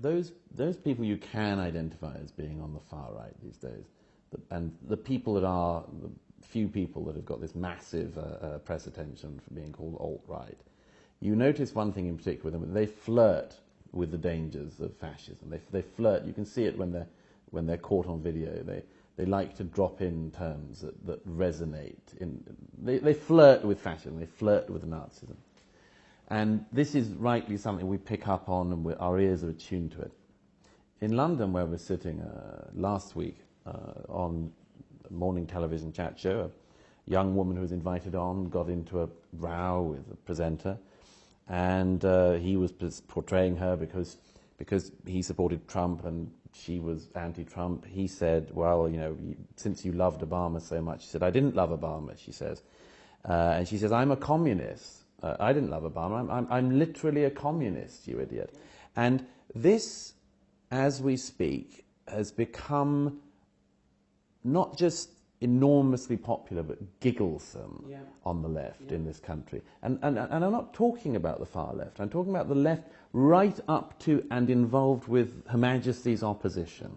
those people you can identify as being on the far right these days, and the people that are the few people that have got this massive press attention for being called alt-right, you notice one thing in particular with them: they flirt with the dangers of fascism. They flirt. You can see it when they're caught on video. They like to drop in terms that resonate. They flirt with fascism. They flirt with Nazism. And this is rightly something we pick up on, and our ears are attuned to it. In London, where we're sitting last week on a morning television chat show, a young woman who was invited on got into a row with the presenter, and he was portraying her because he supported Trump and she was anti-Trump. He said, well, since you loved Obama so much, she said, I didn't love Obama, she says. And she says, I'm a communist. I didn't love Obama. I'm literally a communist, you idiot. And this, as we speak, has become not just enormously popular, but gigglesome on the left in this country. And I'm not talking about the far left. I'm talking about the left right up to and involved with Her Majesty's opposition.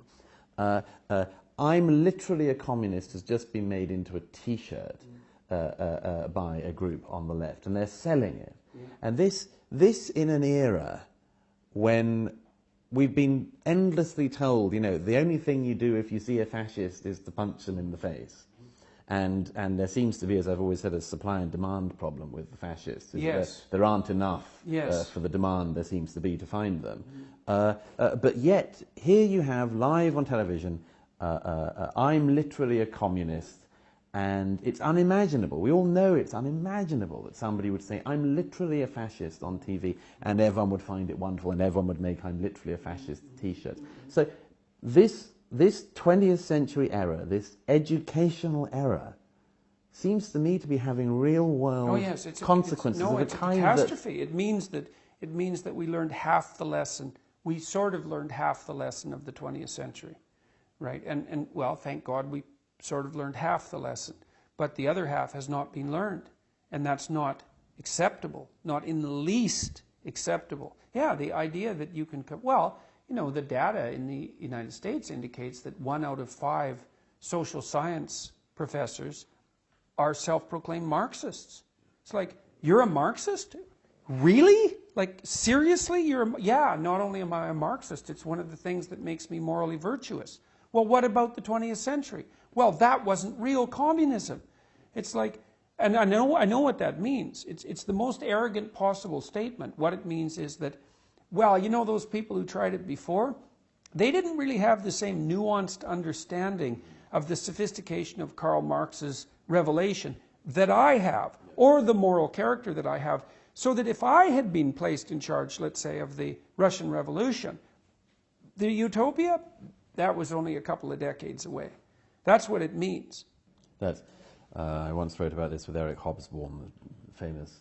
I'm literally a communist has just been made into a T-shirt by a group on the left, and they're selling it. And this in an era when we've been endlessly told, the only thing you do if you see a fascist is to punch them in the face. And there seems to be, as I've always said, a supply and demand problem with the fascists. Yes. There aren't enough for the demand there seems to be to find them. But yet, here you have, live on television, I'm literally a communist, and it's unimaginable. We all know it's unimaginable that somebody would say, I'm literally a fascist on TV, and everyone would find it wonderful, and everyone would make I'm literally a fascist T-shirts. So this 20th century era, this educational era, seems to me to be having real-world consequences of a kind that... It's a catastrophe. It means that we learned half the lesson. We sort of learned half the lesson of the 20th century, right? And well, thank God we sort of learned half the lesson, but the other half has not been learned, and that's not acceptable, not in the least acceptable. Yeah, the idea that you can the data in the United States indicates that 1 out of 5 social science professors are self-proclaimed Marxists. It's like, you're a Marxist? Really? Like, seriously? Yeah, not only am I a Marxist, it's one of the things that makes me morally virtuous. Well, what about the 20th century? Well, that wasn't real communism. It's like, and I know what that means. It's the most arrogant possible statement. What it means is that, well, those people who tried it before, they didn't really have the same nuanced understanding of the sophistication of Karl Marx's revelation that I have, or the moral character that I have, so that if I had been placed in charge, let's say, of the Russian Revolution, the utopia, that was only a couple of decades away. That's what it means. I once wrote about this with Eric Hobsbawm, the famous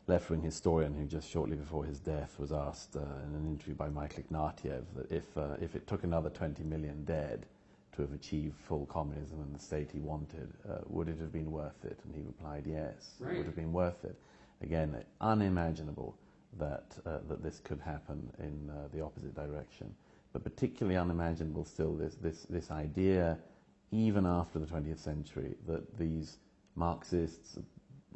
left-wing historian who just shortly before his death was asked in an interview by Michael Ignatieff that if it took another 20 million dead to have achieved full communism and the state he wanted, would it have been worth it? And he replied, yes, It would have been worth it. Again, unimaginable that this could happen in the opposite direction. But particularly unimaginable still this idea, even after the 20th century, that these Marxists,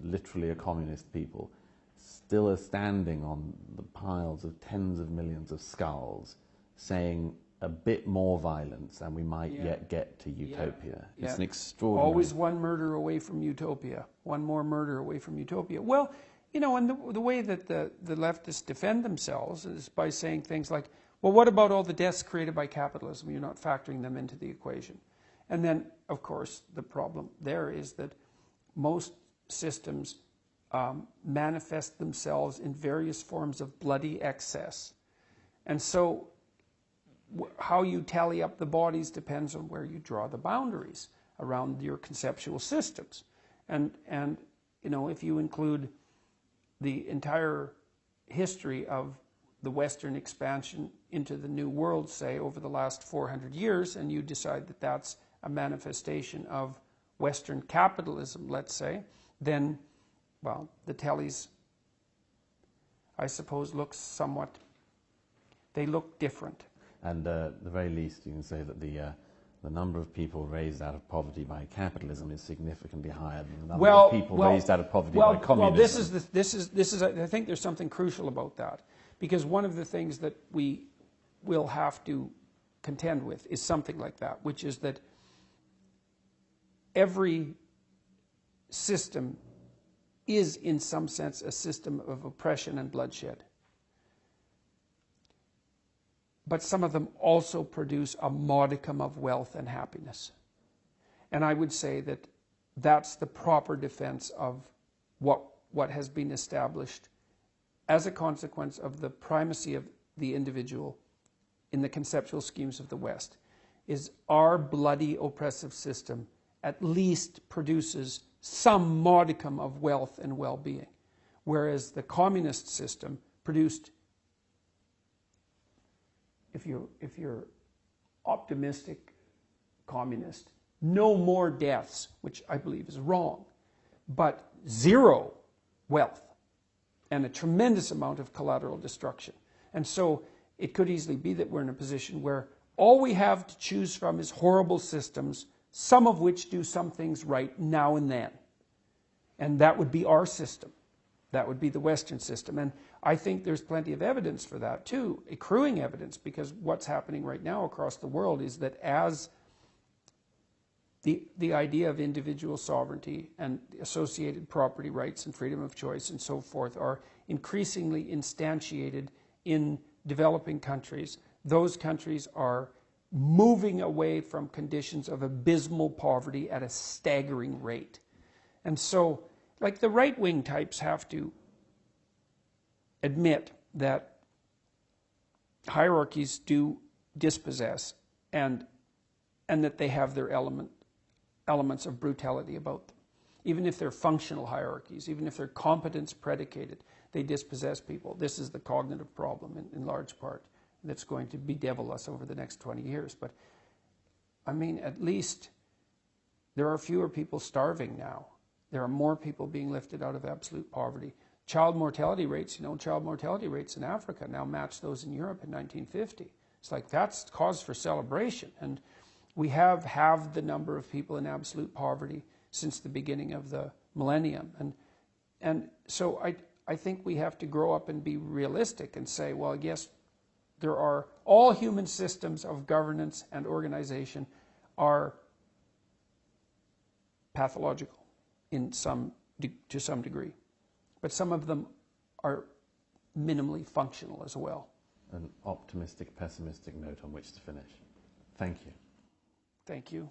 literally a communist people, still are standing on the piles of tens of millions of skulls saying a bit more violence and we might yet get to utopia. It's an extraordinary... Always one murder away from utopia. One more murder away from utopia. Well, and the way that the leftists defend themselves is by saying things like, well, what about all the deaths created by capitalism? You're not factoring them into the equation. And then, of course, the problem there is that most systems manifest themselves in various forms of bloody excess. And so how you tally up the bodies depends on where you draw the boundaries around your conceptual systems. And if you include the entire history of the Western expansion into the New World, say, over the last 400 years, and you decide that that's a manifestation of Western capitalism, let's say, then, well, the tallies, I suppose, looks somewhat They look different. And at the very least, you can say that the number of people raised out of poverty by capitalism is significantly higher than the number of people raised out of poverty by communism. Well, this is. I think there's something crucial about that, because one of the things that we will have to contend with is something like that, which is that every system is, in some sense, a system of oppression and bloodshed. But some of them also produce a modicum of wealth and happiness. And I would say that that's the proper defense of what has been established as a consequence of the primacy of the individual in the conceptual schemes of the West, is our bloody oppressive system at least produces some modicum of wealth and well-being, whereas the communist system produced, if you're optimistic communist, no more deaths, which I believe is wrong, but zero wealth and a tremendous amount of collateral destruction. And so it could easily be that we're in a position where all we have to choose from is horrible systems, some of which do some things right now and then. And that would be our system. That would be the Western system. And I think there's plenty of evidence for that too, accruing evidence, because what's happening right now across the world is that as the idea of individual sovereignty and associated property rights and freedom of choice and so forth are increasingly instantiated in developing countries, those countries are moving away from conditions of abysmal poverty at a staggering rate. And so, like, the right-wing types have to admit that hierarchies do dispossess and that they have their elements of brutality about them. Even if they're functional hierarchies, even if they're competence predicated, they dispossess people. This is the cognitive problem in large part that's going to bedevil us over the next 20 years. But I mean, at least there are fewer people starving now. There are more people being lifted out of absolute poverty. Child mortality rates, child mortality rates in Africa now match those in Europe in 1950. It's like, that's cause for celebration. And we have halved the number of people in absolute poverty since the beginning of the millennium. And so I think we have to grow up and be realistic and say, well, yes, there are, all human systems of governance and organization are pathological to some degree. But some of them are minimally functional as well. An optimistic, pessimistic note on which to finish. Thank you. Thank you.